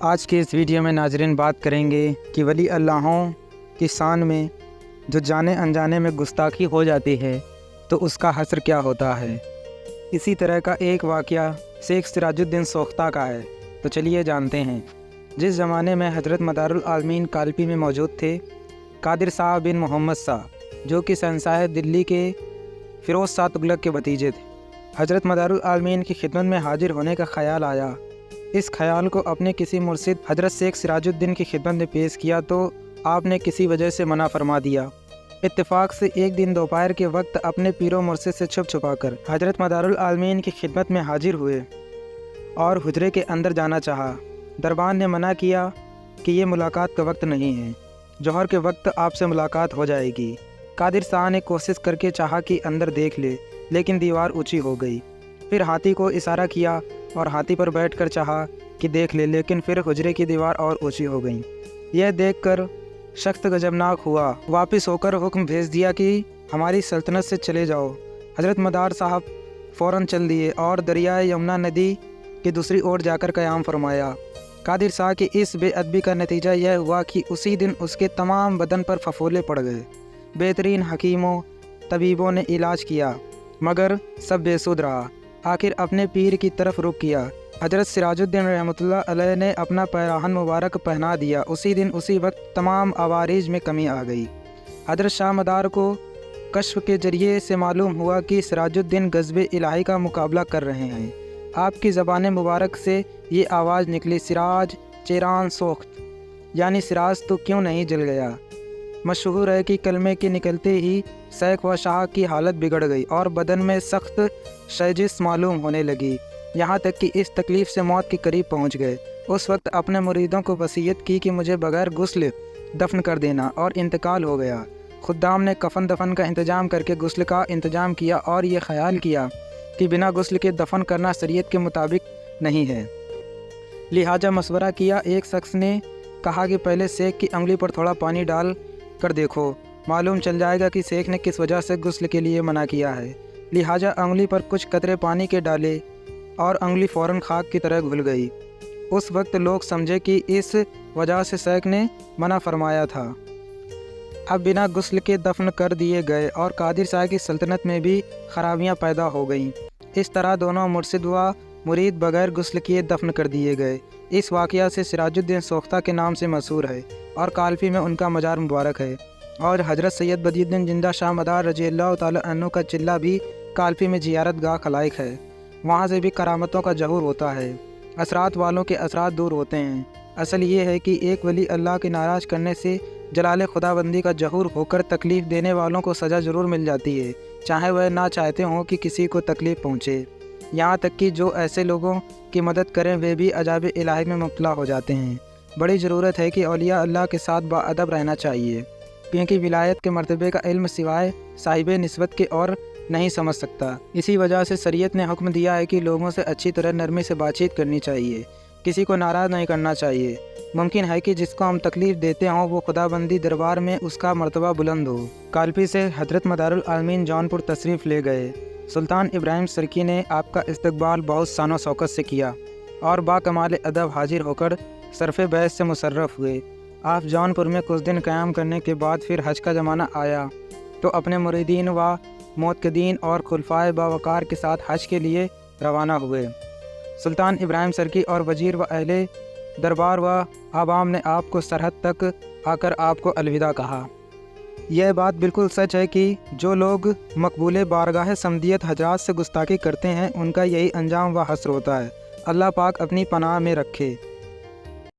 آج کے اس ویڈیو میں ناظرین بات کریں گے کہ ولی اللہوں کی شان میں جو جانے انجانے میں گستاخی ہو جاتی ہے تو اس کا حشر کیا ہوتا ہے۔ اسی طرح کا ایک واقعہ شیخ سراج الدین سوختہ کا ہے، تو چلیے جانتے ہیں۔ جس زمانے میں حضرت مدارالعالمین کالپی میں موجود تھے، قادر شاہ بن محمد شاہ جو کہ شہنشاہ دلی کے فیروز شاہ تغلق کے بھتیجے تھے، حضرت مدارالعالمین کی خدمت میں حاضر ہونے کا خیال آیا۔ اس خیال کو اپنے کسی مرشد حضرت شیخ سراج الدین کی خدمت میں پیش کیا تو آپ نے کسی وجہ سے منع فرما دیا۔ اتفاق سے ایک دن دوپہر کے وقت اپنے پیر و مرشد سے چھپ چھپا کر حضرت مدارالعالمین کی خدمت میں حاضر ہوئے اور حجرے کے اندر جانا چاہا۔ دربان نے منع کیا کہ یہ ملاقات کا وقت نہیں ہے، ظہر کے وقت آپ سے ملاقات ہو جائے گی۔ قادر شاہ نے کوشش کر کے چاہا کہ اندر دیکھ لے، لیکن دیوار اونچی ہو گئی۔ پھر ہاتھی کو اشارہ کیا اور ہاتھی پر بیٹھ کر چاہا کہ دیکھ لے، لیکن پھر حجرے کی دیوار اور اونچی ہو گئی۔ یہ دیکھ کر سخت غضبناک ہوا، واپس ہو کر حکم بھیج دیا کہ ہماری سلطنت سے چلے جاؤ۔ حضرت مدار صاحب فوراً چل دیے اور دریائے یمنا ندی کی دوسری اور جا کر قیام فرمایا۔ قادر شاہ کی اس بے ادبی کا نتیجہ یہ ہوا کہ اسی دن اس کے تمام بدن پر پھپھولے پڑ گئے۔ بہترین حکیموں طبیبوں نے علاج کیا مگر سب بے سود رہا۔ آخر اپنے پیر کی طرف رخ کیا۔ حضرت سراج الدین رحمۃ اللہ علیہ نے اپنا پیراہن مبارک پہنا دیا۔ اسی دن اسی وقت تمام عوارض میں کمی آ گئی۔ حضرت شاہ مدار کو کشف کے ذریعے سے معلوم ہوا کہ سراج الدین غضب الہی کا مقابلہ کر رہے ہیں۔ آپ کی زبان مبارک سے یہ آواز نکلی، سراج چیران سوخت، یعنی سراج تو کیوں نہیں جل گیا۔ مشہور ہے کہ کلمے کے نکلتے ہی شیخ و شاہ کی حالت بگڑ گئی اور بدن میں سخت سوزش معلوم ہونے لگی، یہاں تک کہ اس تکلیف سے موت کے قریب پہنچ گئے۔ اس وقت اپنے مریدوں کو وصیت کی کہ مجھے بغیر غسل دفن کر دینا، اور انتقال ہو گیا۔ خدام نے کفن دفن کا انتظام کر کے غسل کا انتظام کیا اور یہ خیال کیا کہ بنا غسل کے دفن کرنا شریعت کے مطابق نہیں ہے، لہٰذا مشورہ کیا۔ ایک شخص نے کہا کہ پہلے شیخ کی انگلی پر تھوڑا پانی ڈال کر دیکھو، معلوم چل جائے گا کہ شیخ نے کس وجہ سے غسل کے لیے منع کیا ہے۔ لہٰذا انگلی پر کچھ قطرے پانی کے ڈالے اور انگلی فوراً خاک کی طرح گھل گئی۔ اس وقت لوگ سمجھے کہ اس وجہ سے شیخ نے منع فرمایا تھا۔ اب بنا غسل کے دفن کر دیے گئے اور قادر شاہ کی سلطنت میں بھی خرابیاں پیدا ہو گئیں۔ اس طرح دونوں مرشد و مرید بغیر غسل کیے دفن کر دیے گئے۔ اس واقعہ سے سراج الدین سوختہ کے نام سے مشہور ہے اور کالپی میں ان کا مزار مبارک ہے، اور حضرت سید بدی الدین زندہ شاہ مدار رضی اللہ تعالیٰ عنہ کا چلہ بھی کالپی میں زیارت گاہ خلائق ہے۔ وہاں سے بھی کرامتوں کا ظہور ہوتا ہے، اثرات والوں کے اثرات دور ہوتے ہیں۔ اصل یہ ہے کہ ایک ولی اللہ کے ناراض کرنے سے جلال خدا بندی کا ظہور ہو کر تکلیف دینے والوں کو سزا ضرور مل جاتی ہے، چاہے وہ نہ چاہتے ہوں کہ کسی کو تکلیف پہنچے۔ یہاں تک کہ جو ایسے لوگوں کی مدد کریں وہ بھی عذاب الہی میں مبتلا ہو جاتے ہیں۔ بڑی ضرورت ہے کہ اولیاء اللہ کے ساتھ باادب رہنا چاہیے، کیونکہ ولایت کے مرتبے کا علم سوائے صاحب نسبت کے اور نہیں سمجھ سکتا۔ اسی وجہ سے شریعت نے حکم دیا ہے کہ لوگوں سے اچھی طرح نرمی سے بات چیت کرنی چاہیے، کسی کو ناراض نہیں کرنا چاہیے۔ ممکن ہے کہ جس کو ہم تکلیف دیتے ہوں وہ خدا بندی دربار میں اس کا مرتبہ بلند ہو۔ کالپی سے حضرت مدارالعالمین جونپور تشریف لے گئے۔ سلطان ابراہیم سرکی نے آپ کا استقبال بہت شان و شوکت سے کیا اور با کمال ادب حاضر ہو کر صرف بیعت سے مشرف ہوئے۔ آپ جونپور میں کچھ دن قیام کرنے کے بعد پھر حج کا زمانہ آیا تو اپنے مریدین و معتقدین اور خلفائے باوقار کے ساتھ حج کے لیے روانہ ہوئے۔ سلطان ابراہیم سرکی اور وزیر و اہل دربار و عوام نے آپ کو سرحد تک آ کر آپ کو الوداع کہا۔ یہ بات بالکل سچ ہے کہ جو لوگ مقبول بارگاہ سمدیت حضرات سے گستاخی کرتے ہیں ان کا یہی انجام و حشر ہوتا ہے۔ اللہ پاک اپنی پناہ میں رکھے۔